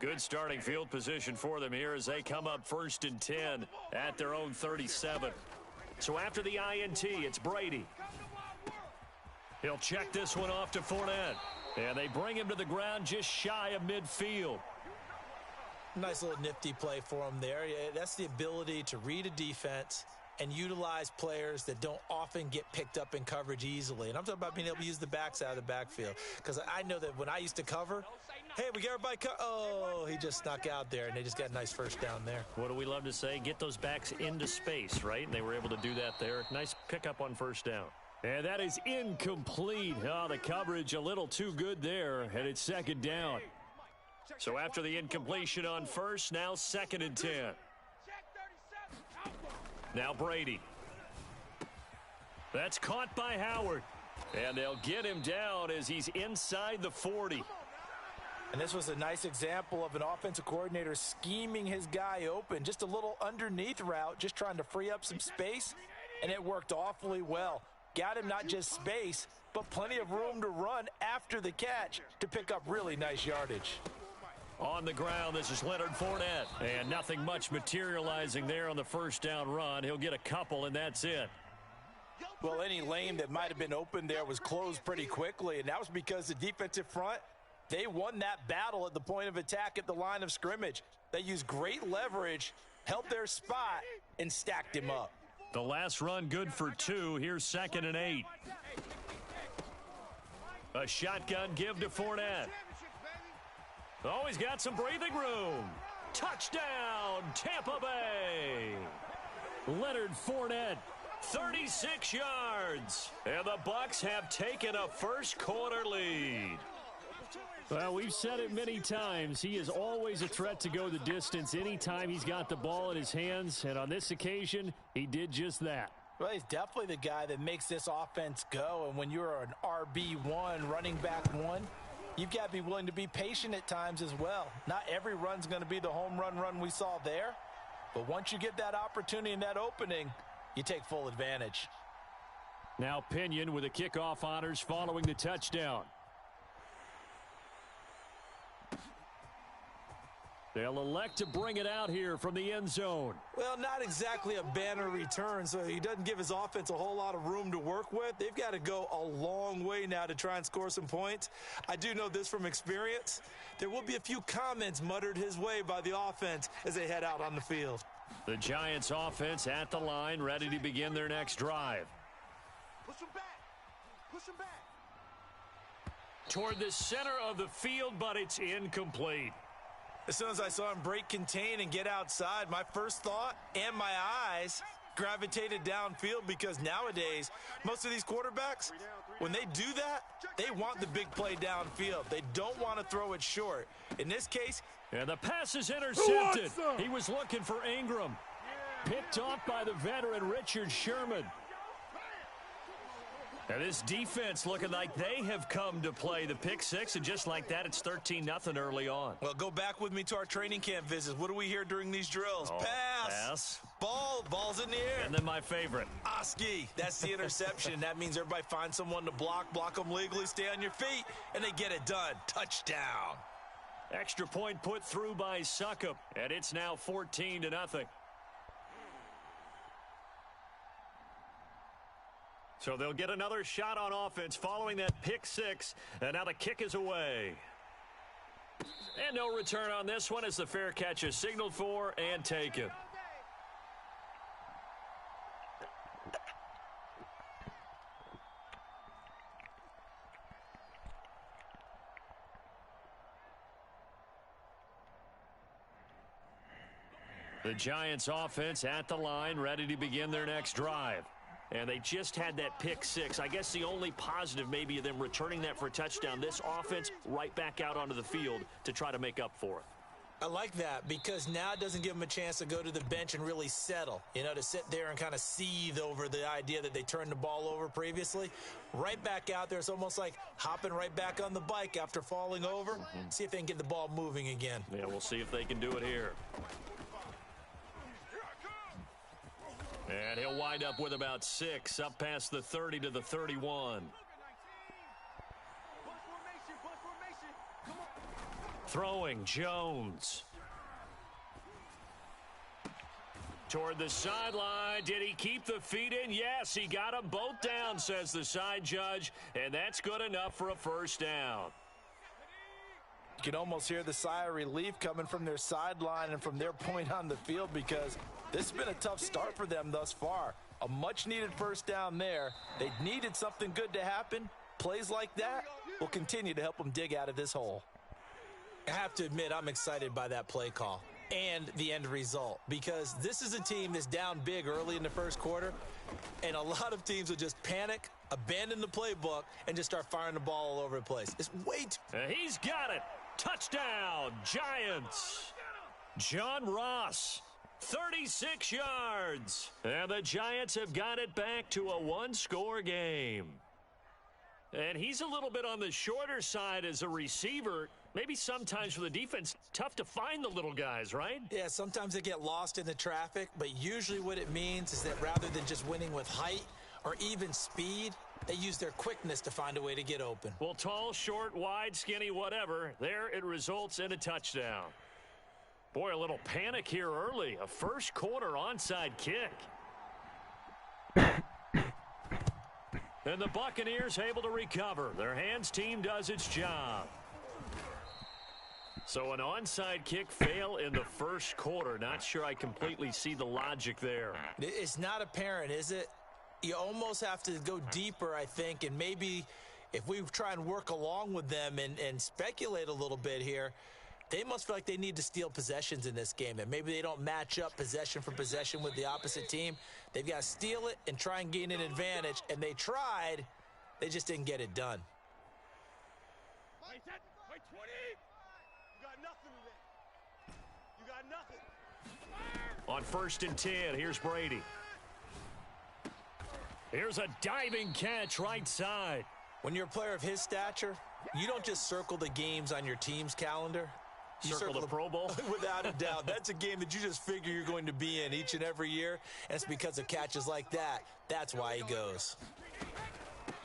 Good starting field position for them here as they come up 1st and 10 at their own 37. So after the INT, it's Brady. He'll check this one off to Fournette. And they bring him to the ground just shy of midfield. Nice little nifty play for him there. That's the ability to read a defense and utilize players that don't often get picked up in coverage easily. And I'm talking about being able to use the backside of the backfield. Because I know that when I used to cover, hey, we got everybody oh, he just snuck out there, and they just got a nice first down there. What do we love to say? Get those backs into space, right? And they were able to do that there. Nice pickup on first down. And that is incomplete. Oh, the coverage a little too good there, and it's 2nd down. So after the incompletion on first, now 2nd and 10. Now Brady. That's caught by Howard. And they'll get him down as he's inside the 40. And this was a nice example of an offensive coordinator scheming his guy open. Just a little underneath route, just trying to free up some space, and it worked awfully well. Got him not just space, but plenty of room to run after the catch to pick up really nice yardage. On the ground, this is Leonard Fournette. And nothing much materializing there on the first down run. He'll get a couple, and that's it. Well, any lane that might have been open there was closed pretty quickly, and that was because the defensive front, they won that battle at the point of attack at the line of scrimmage. They used great leverage, held their spot, and stacked him up. The last run good for 2. Here's 2nd and 8. A shotgun give to Fournette. Oh, he's got some breathing room. Touchdown, Tampa Bay. Leonard Fournette. 36 yards. And the Bucs have taken a first quarter lead. Well, we've said it many times. He is always a threat to go the distance anytime he's got the ball in his hands. And on this occasion, he did just that. Well, he's definitely the guy that makes this offense go. And when you're an RB1, running back 1, you've got to be willing to be patient at times as well. Not every run's going to be the home run we saw there. But once you get that opportunity and that opening, you take full advantage. Now Pinion with the kickoff honors following the touchdown. They'll elect to bring it out here from the end zone. Well, not exactly a banner return, so he doesn't give his offense a whole lot of room to work with. They've got to go a long way now to try and score some points. I do know this from experience. There will be a few comments muttered his way by the offense as they head out on the field. The Giants offense at the line, ready to begin their next drive. Push him back. Push him back. Toward the center of the field, but it's incomplete. As soon as I saw him break contain and get outside, my first thought and my eyes gravitated downfield because nowadays, most of these quarterbacks, when they do that, they want the big play downfield. They don't want to throw it short. In this case, and the pass is intercepted. He was looking for Ingram. Picked off by the veteran Richard Sherman. And this defense looking like they have come to play the pick six, and just like that, it's 13-0 early on. Well, go back with me to our training camp visits. What do we hear during these drills? Pass. Ball's in the air. And then my favorite. Oski, that's the interception. That means everybody finds someone to block them legally, stay on your feet, and they get it done. Touchdown. Extra point put through by Succop, and it's now 14-0. So they'll get another shot on offense following that pick six, and now the kick is away. And no return on this one as the fair catch is signaled for and taken. The Giants offense at the line, ready to begin their next drive. And they just had that pick six. I guess the only positive maybe of them returning that for a touchdown. This offense right back out onto the field to try to make up for it. I like that because now it doesn't give them a chance to go to the bench and really settle, to sit there and kind of seethe over the idea that they turned the ball over previously. Right back out there, it's almost like hopping right back on the bike after falling over. See if they can get the ball moving again. Yeah, we'll see if they can do it here. And he'll wind up with about 6, up past the 30 to the 31. Throwing, Jones. Toward the sideline. Did he keep the feet in? Yes, he got them both down, says the side judge. And that's good enough for a first down. You can almost hear the sigh of relief coming from their sideline and from their point on the field because this has been a tough start for them thus far. A much-needed first down there. They needed something good to happen. Plays like that will continue to help them dig out of this hole. I have to admit, I'm excited by that play call and the end result because this is a team that's down big early in the first quarter, and a lot of teams will just panic, abandon the playbook, and just start firing the ball all over the place. It's way too... He's got it. Touchdown, Giants. John Ross, 36 yards. And the Giants have got it back to a one-score game. And he's a little bit on the shorter side as a receiver. Maybe sometimes for the defense, tough to find the little guys, right? Yeah, sometimes they get lost in the traffic, but usually what it means is that rather than just winning with height or even speed, they use their quickness to find a way to get open. Well, tall, short, wide, skinny, whatever, there it results in a touchdown. Boy, a little panic here early. A first quarter onside kick. And the Buccaneers able to recover. Their hands team does its job. So an onside kick fail in the first quarter. Not sure I completely see the logic there. It's not apparent, is it? You almost have to go deeper, I think, and maybe if we try and work along with them and speculate a little bit here, they must feel like they need to steal possessions in this game, and maybe they don't match up possession for possession with the opposite team. They've got to steal it and try and gain an advantage, and they tried. They just didn't get it done. Wait, 20. You got nothing today. You got nothing. On 1st and 10, here's Brady. Here's a diving catch right side. When you're a player of his stature, you don't just circle the games on your team's calendar. You circle the Pro Bowl? Without a doubt. That's a game that you just figure you're going to be in each and every year. And it's because of catches like that. That's why he goes.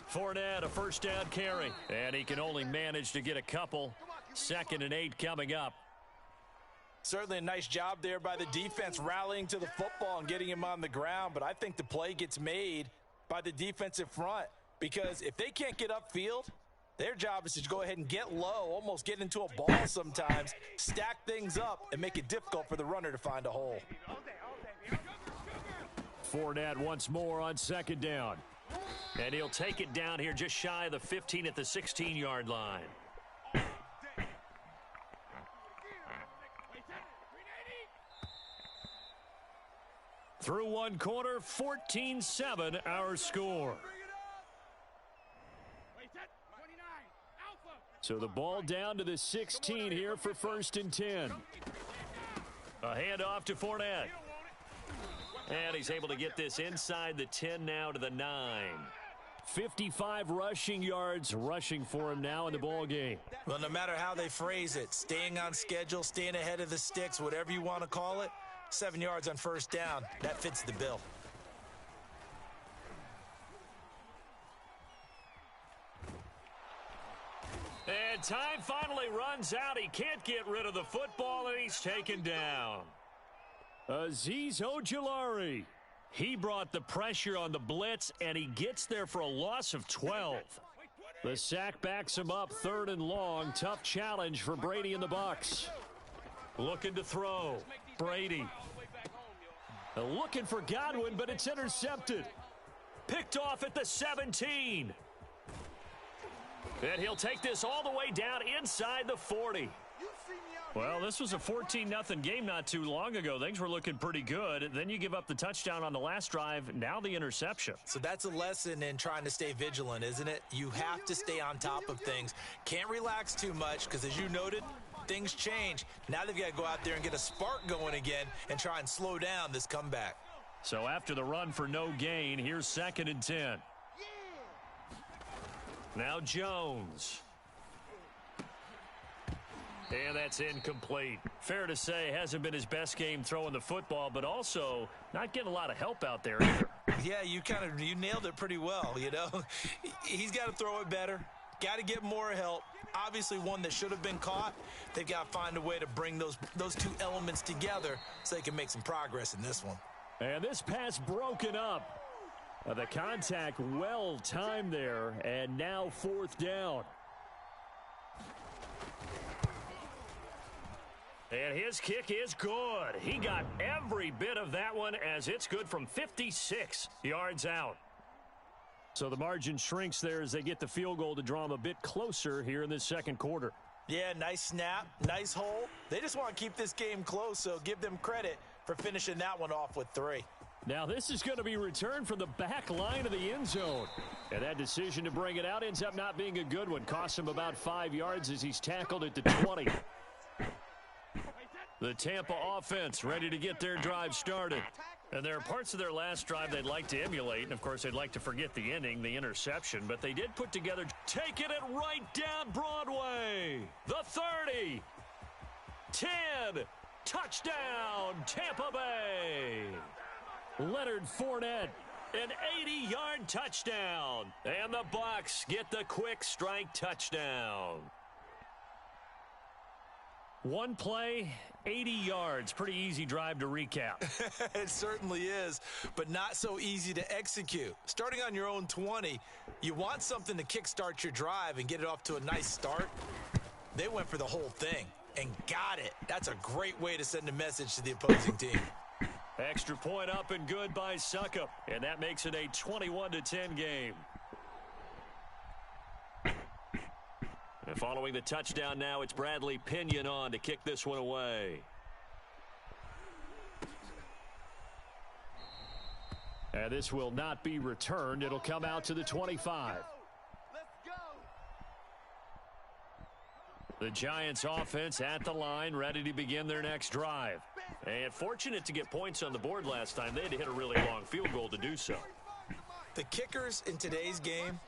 Fournette, a first down carry. And he can only manage to get a couple. 2nd and 8 coming up. Certainly a nice job there by the defense rallying to the football and getting him on the ground. But I think the play gets made by the defensive front. Because if they can't get upfield, their job is to go ahead and get low, almost get into a ball sometimes, stack things up, and make it difficult for the runner to find a hole. Fournette once more on 2nd down. And he'll take it down here just shy of the 15 at the 16-yard line. Through one quarter, 14-7 our score. So the ball down to the 16 here for 1st and 10. A handoff to Fournette. And he's able to get this inside the 10 now to the 9. 55 rushing yards rushing for him now in the ball game. Well, no matter how they phrase it, staying on schedule, staying ahead of the sticks, whatever you want to call it, 7 yards on first down, that fits the bill. And time finally runs out. He can't get rid of the football, and he's taken down. Azeez Ojulari. He brought the pressure on the blitz, and he gets there for a loss of 12. The sack backs him up, 3rd and long. Tough challenge for Brady and the Bucs. Looking to throw. Brady. Looking for Godwin, but it's intercepted. Picked off at the 17. And he'll take this all the way down inside the 40. Well, this was a 14-0 game not too long ago. Things were looking pretty good. Then you give up the touchdown on the last drive. Now the interception. So that's a lesson in trying to stay vigilant, isn't it? You have to stay on top of things. Can't relax too much because, as you noted, things change. Now they've got to go out there and get a spark going again and try and slow down this comeback. So after the run for no gain, here's 2nd and 10. Now Jones. And that's incomplete. Fair to say, hasn't been his best game throwing the football, but also not getting a lot of help out there either. Yeah, you nailed it pretty well, you know. He's got to throw it better. Got to get more help. Obviously one that should have been caught. They've got to find a way to bring those two elements together so they can make some progress in this one. And this pass broken up. The contact well timed there, and now 4th down. And his kick is good. He got every bit of that one as it's good from 56 yards out. So the margin shrinks there as they get the field goal to draw them a bit closer here in this 2nd quarter. Yeah, nice snap, nice hole. They just want to keep this game close, so give them credit for finishing that one off with 3. Now this is going to be returned from the back line of the end zone. And that decision to bring it out ends up not being a good one. Costs him about 5 yards as he's tackled at the 20. The Tampa offense ready to get their drive started. And there are parts of their last drive they'd like to emulate. And, of course, they'd like to forget the ending, the interception. But they did put together, taking it right down Broadway. The 30. 10. Touchdown, Tampa Bay. Leonard Fournette. An 80-yard touchdown. And the Bucs get the quick strike touchdown. One play, 80 yards. Pretty easy drive to recap. It certainly is, but not so easy to execute. Starting on your own 20, you want something to kickstart your drive and get it off to a nice start. They went for the whole thing and got it. That's a great way to send a message to the opposing team. Extra point up and good by Suckup, and that makes it a 21-10 game. And following the touchdown now, it's Bradley Pinion on to kick this one away. And this will not be returned. It'll come out to the 25. The Giants offense at the line, ready to begin their next drive. And fortunate to get points on the board last time. They had to hit a really long field goal to do so. The kickers in today's game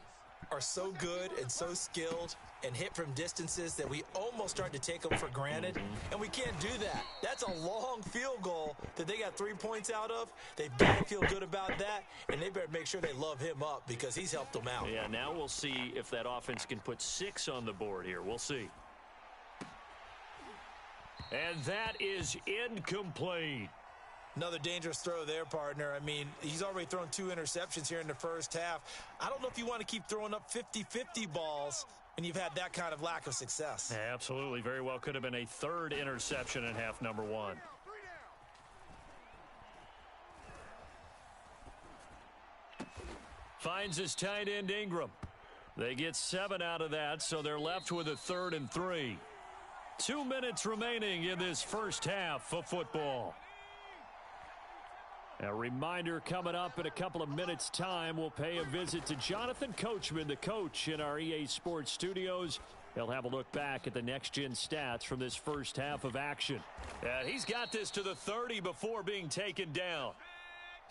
are so good and so skilled and hit from distances that we almost start to take them for granted, and we can't do that. That's a long field goal that they got 3 points out of. They've got to feel good about that, and they better make sure they love him up because he's helped them out. Yeah, now we'll see if that offense can put 6 on the board here. We'll see. And that is incomplete. Another dangerous throw there, partner. I mean, he's already thrown 2 interceptions here in the first half. I don't know if you want to keep throwing up 50-50 balls when you've had that kind of lack of success. Yeah, absolutely. Very well could have been a 3rd interception in half number 1. Finds his tight end Ingram. They get 7 out of that, so they're left with a 3rd and 3. 2 minutes remaining in this first half of football. A reminder coming up in a couple of minutes' time. We'll pay a visit to Jonathan Coachman, the coach in our EA Sports studios. He'll have a look back at the next-gen stats from this first half of action. He's got this to the 30 before being taken down.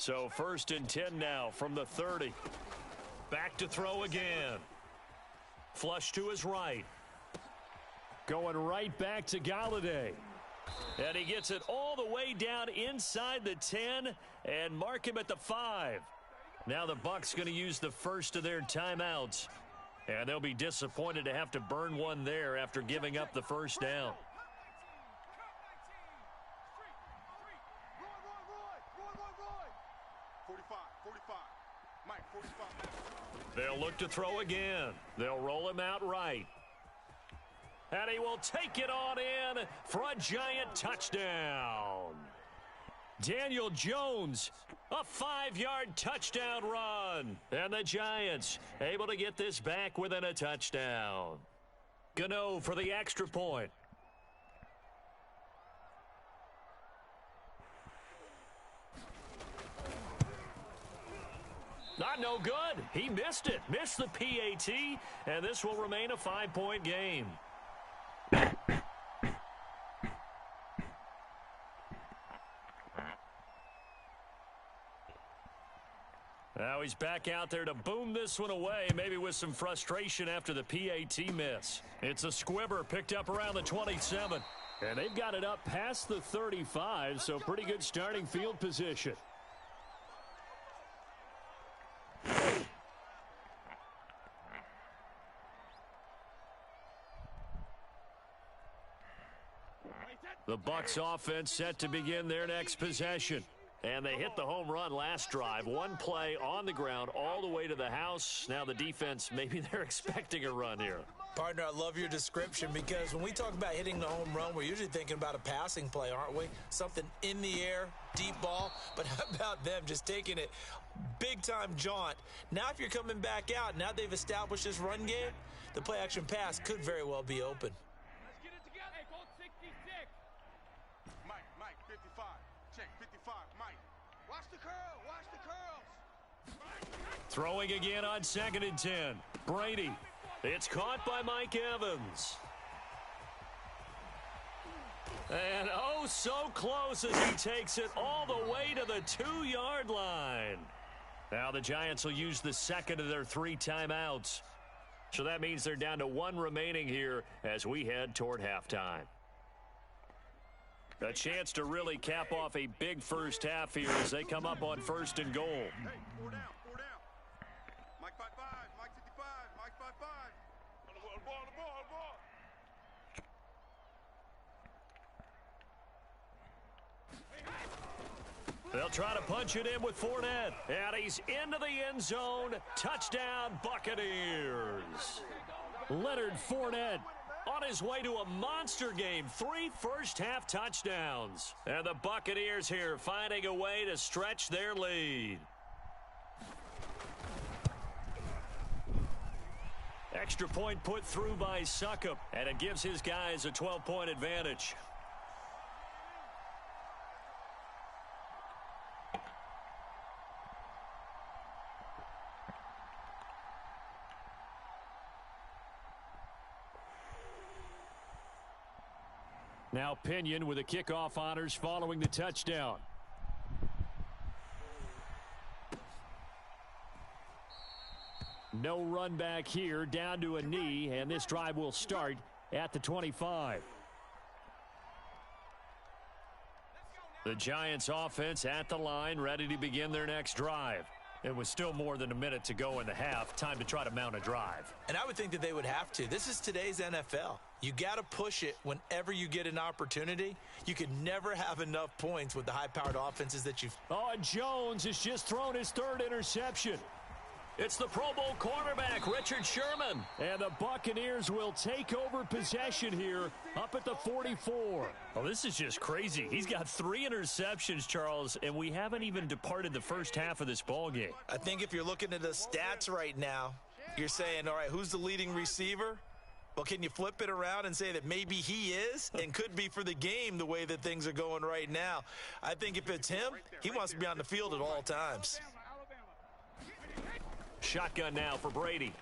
So 1st and 10 now from the 30. Back to throw again. Flush to his right. Going right back to Galladay. And he gets it all the way down inside the 10 and mark him at the 5. Now the Bucs going to use the first of their timeouts. And they'll be disappointed to have to burn one there after giving up the first down. They'll look to throw again. They'll roll him out right. And he will take it on in for a giant touchdown. Daniel Jones, a 5-yard touchdown run. And the Giants able to get this back within a touchdown. Gano for the extra point. Not no good. He missed it. Missed the PAT. And this will remain a 5-point game. Now he's back out there to boom this one away, maybe with some frustration after the PAT miss. It's a squibber picked up around the 27. And they've got it up past the 35, so pretty good starting field position. The Bucs offense set to begin their next possession. And they hit the home run last drive. One play on the ground all the way to the house. Now the defense, maybe they're expecting a run here. Partner, I love your description because when we talk about hitting the home run, we're usually thinking about a passing play, aren't we? Something in the air, deep ball. But how about them just taking it big-time jaunt? Now if you're coming back out, now they've established this run game, the play-action pass could very well be open. Let's get it together. Hey, go 66. Mike, 55. Check, 55, Mike. Watch the curl, watch the curls. Throwing again on 2nd and 10. Brady. It's caught by Mike Evans. And oh, so close as he takes it all the way to the 2-yard line. Now the Giants will use the second of their 3 timeouts. So that means they're down to 1 remaining here as we head toward halftime. A chance to really cap off a big first half here as they come up on 1st and goal. Hey, 4 down. Mike 55, Mike 55, Mike 55. On the ball. They'll try to punch it in with Fournette. And he's into the end zone. Touchdown, Buccaneers. Leonard Fournette On his way to a monster game, 3 first-half touchdowns. And the Buccaneers here finding a way to stretch their lead. Extra point put through by Succop, and it gives his guys a 12-point advantage. Now Pinion with the kickoff honors following the touchdown. No run back here, down to a knee, and this drive will start at the 25. The Giants offense at the line, ready to begin their next drive. It was still more than a minute to go in the half. Time to try to mount a drive. And I would think that they would have to. This is today's NFL. You got to push it whenever you get an opportunity. You can never have enough points with the high-powered offenses that you've... Oh, and Jones has just thrown his 3rd interception. It's the Pro Bowl cornerback, Richard Sherman. And the Buccaneers will take over possession here up at the 44. Oh, this is just crazy. He's got 3 interceptions, Charles, and we haven't even departed the first half of this ballgame. I think if you're looking at the stats right now, you're saying, all right, who's the leading receiver? Well, can you flip it around and say that maybe he is and could be for the game the way that things are going right now? I think if it's him, he wants to be on the field at all times. Shotgun now for Brady.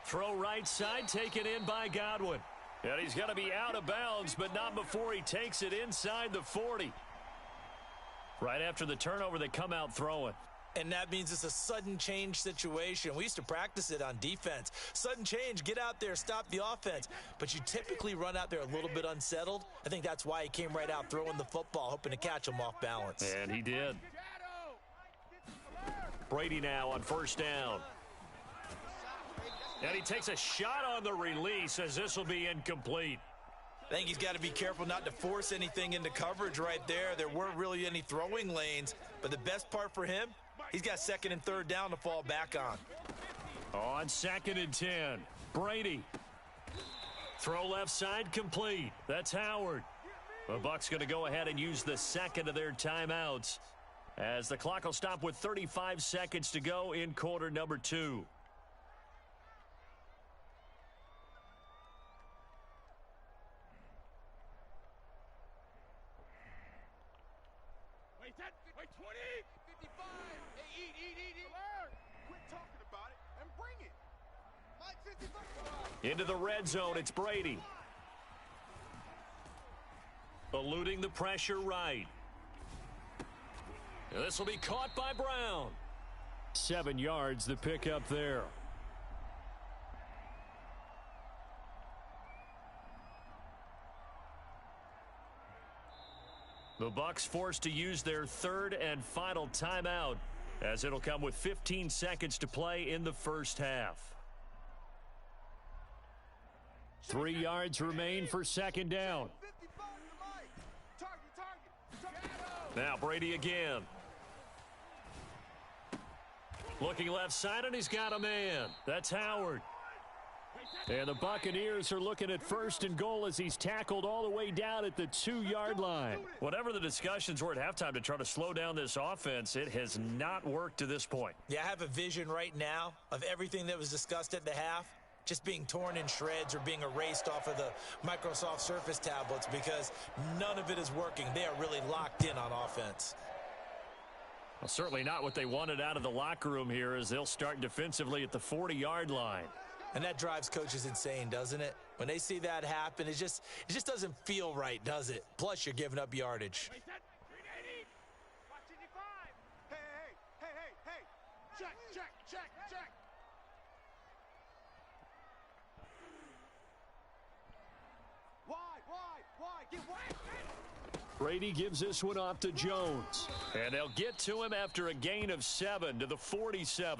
Throw right side, taken in by Godwin. And he's going to be out of bounds, but not before he takes it inside the 40. Right after the turnover, they come out throwing. And that means it's a sudden change situation. We used to practice it on defense. Sudden change, get out there, stop the offense. But you typically run out there a little bit unsettled. I think that's why he came right out throwing the football, hoping to catch him off balance. And he did. Brady now on first down. And he takes a shot on the release as this will be incomplete. I think he's got to be careful not to force anything into coverage right there. There weren't really any throwing lanes. But the best part for him, he's got second and third down to fall back on. On 2nd and 10, Brady. Throw left side complete. That's Howard. The Bucs going to go ahead and use the second of their timeouts as the clock will stop with 35 seconds to go in quarter number 2. Wait, 20, 55. Hey, eat. Quit talking about it and bring it. Mike 55. Into the red zone, it's Brady. Eluding the pressure right. This will be caught by Brown. 7 yards, the pickup there. The Bucs forced to use their third and final timeout as it'll come with 15 seconds to play in the first half. 3 yards remain for second down. 55 to Mike. Target. Now Brady again. Looking left side, and he's got a man. That's Howard. And the Buccaneers are looking at first and goal as he's tackled all the way down at the 2-yard line. Whatever the discussions were at halftime to try to slow down this offense, it has not worked to this point. Yeah, I have a vision right now of everything that was discussed at the half just being torn in shreds or being erased off of the Microsoft Surface tablets because none of it is working. They are really locked in on offense. Well, certainly not what they wanted out of the locker room here as they'll start defensively at the 40-yard line. And that drives coaches insane, doesn't it? When they see that happen, it just doesn't feel right, does it? Plus, you're giving up yardage. Watch 55. Hey. Check. Wide. Get wide. Brady gives this one off to Jones. And they'll get to him after a gain of 7 to the 47.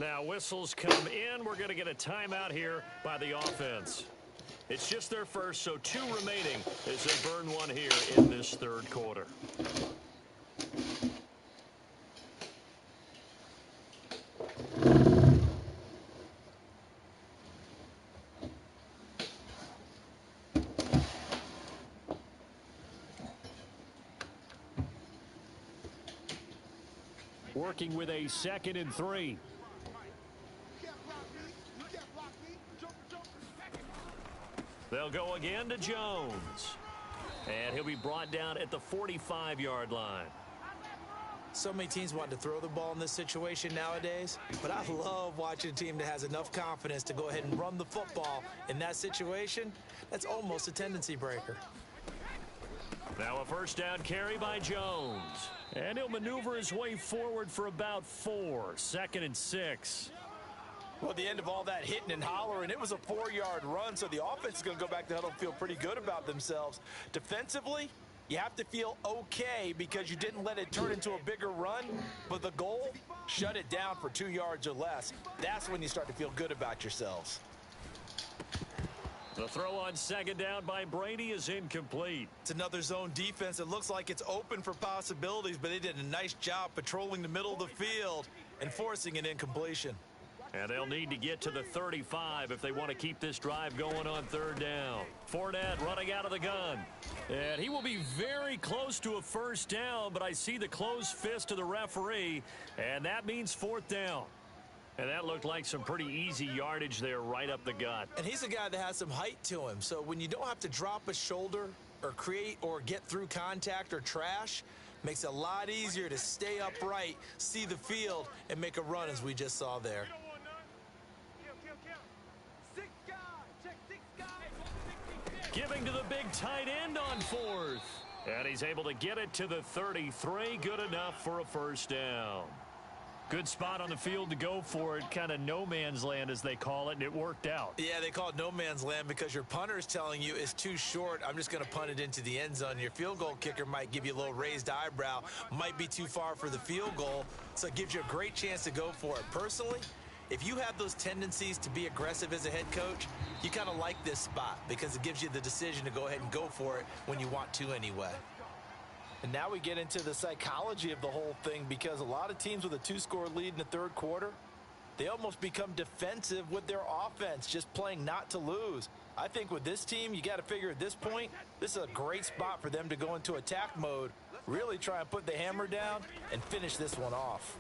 Now whistles come in. We're going to get a timeout here by the offense. It's just their first, so 2 remaining as they burn 1 here in this third quarter. Working with a 2nd and 3. They'll go again to Jones. And he'll be brought down at the 45-yard line. So many teams want to throw the ball in this situation nowadays, but I love watching a team that has enough confidence to go ahead and run the football in that situation. That's almost a tendency breaker. Now a first down carry by Jones. And he'll maneuver his way forward for about 4. 2nd and 6. Well, at the end of all that hitting and hollering, it was a 4-yard run, so the offense is going to go back to huddle and feel pretty good about themselves. Defensively, You have to feel okay because you didn't let it turn into a bigger run, but the goal, shut it down for 2 yards or less. That's when you start to feel good about yourselves. The throw on second down by Brady is incomplete. It's another zone defense. It looks like it's open for possibilities, but they did a nice job patrolling the middle of the field and forcing an incompletion. And they'll need to get to the 35 if they want to keep this drive going on third down. Fournette running out of the gun. And he will be very close to a first down, but I see the closed fist of the referee, and that means fourth down. And that looked like some pretty easy yardage there right up the gut. And he's a guy that has some height to him. So when you don't have to drop a shoulder or create or get through contact or trash, makes it a lot easier to stay upright, see the field, and make a run as we just saw there. Giving to the big tight end on fourth. And he's able to get it to the 33. Good enough for a first down. Good spot on the field to go for it. Kind of no man's land, as they call it, and it worked out. Yeah, they call it no man's land because your punter is telling you it's too short. I'm just going to punt it into the end zone. Your field goal kicker might give you a little raised eyebrow. Might be too far for the field goal, so it gives you a great chance to go for it. Personally, if you have those tendencies to be aggressive as a head coach, you kind of like this spot because it gives you the decision to go ahead and go for it when you want to anyway. And now we get into the psychology of the whole thing because a lot of teams with a 2-score lead in the third quarter, they almost become defensive with their offense, just playing not to lose. I think with this team, you got to figure at this point, this is a great spot for them to go into attack mode, really try and put the hammer down and finish this one off.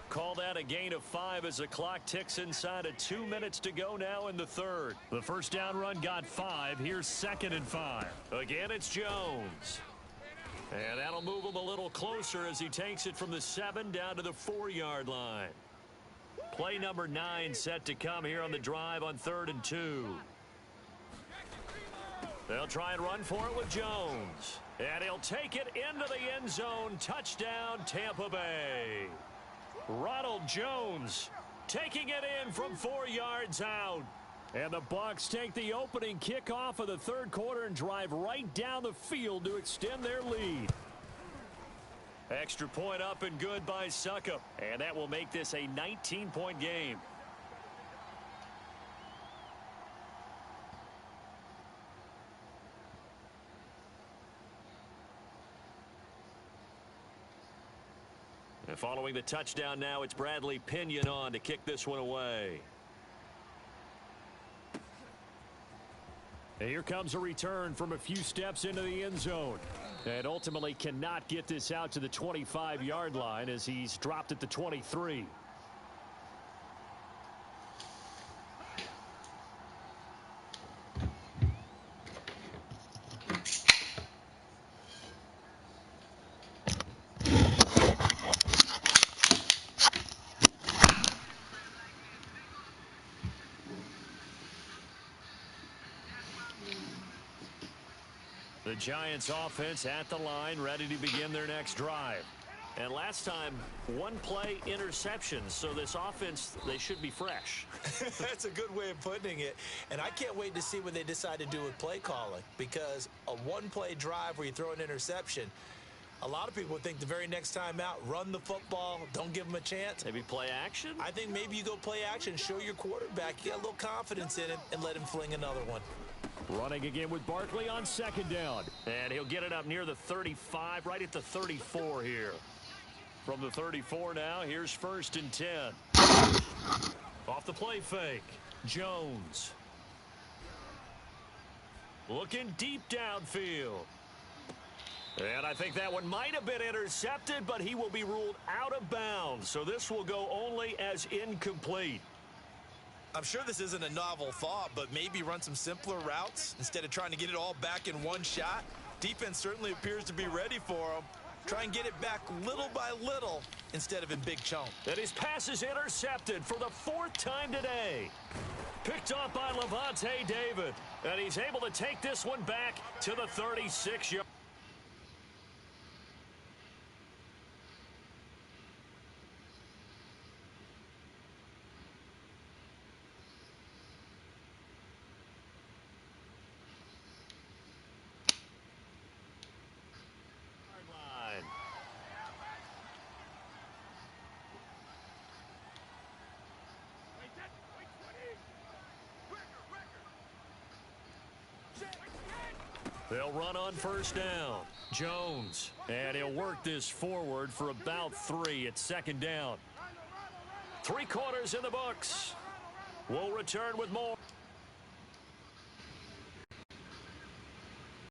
Call that a gain of 5 as the clock ticks inside of 2 minutes to go now in the third. The first down run got 5. Here's 2nd and 5. Again, it's Jones. And that'll move him a little closer as he takes it from the 7 down to the 4-yard line. Play number 9 set to come here on the drive on 3rd and 2. They'll try and run for it with Jones. And he'll take it into the end zone. Touchdown, Tampa Bay. Ronald Jones taking it in from 4 yards out. And the Bucs take the opening kickoff of the third quarter and drive right down the field to extend their lead. Extra point up and good by Succop. And that will make this a 19-point game. And following the touchdown now, it's Bradley Pinion on to kick this one away. And here comes a return from a few steps into the end zone. And ultimately cannot get this out to the 25-yard line as he's dropped at the 23. The Giants offense at the line, ready to begin their next drive. And last time, 1-play interception. So this offense, they should be fresh. That's a good way of putting it. And I can't wait to see what they decide to do with play calling. Because a 1-play drive where you throw an interception, a lot of people think the very next time out, run the football, don't give them a chance. Maybe play action? I think maybe you go play action, show your quarterback, you got a little confidence in him, and let him fling another one. Running again with Barkley on 2nd down. And he'll get it up near the 35, right at the 34 here. From the 34 now, here's 1st and 10. Off the play fake, Jones. Looking deep downfield. And I think that one might have been intercepted, but he will be ruled out of bounds. So this will go only as incomplete. I'm sure this isn't a novel thought, but maybe run some simpler routes instead of trying to get it all back in one shot. Defense certainly appears to be ready for him. Try and get it back little by little instead of in big chunks. And his pass is intercepted for the 4th time today. Picked off by Levante David. And he's able to take this one back to the 36-yard. They'll run on first down. Jones. And he'll work this forward for about 3 at second down. 3 quarters in the books. We'll return with more.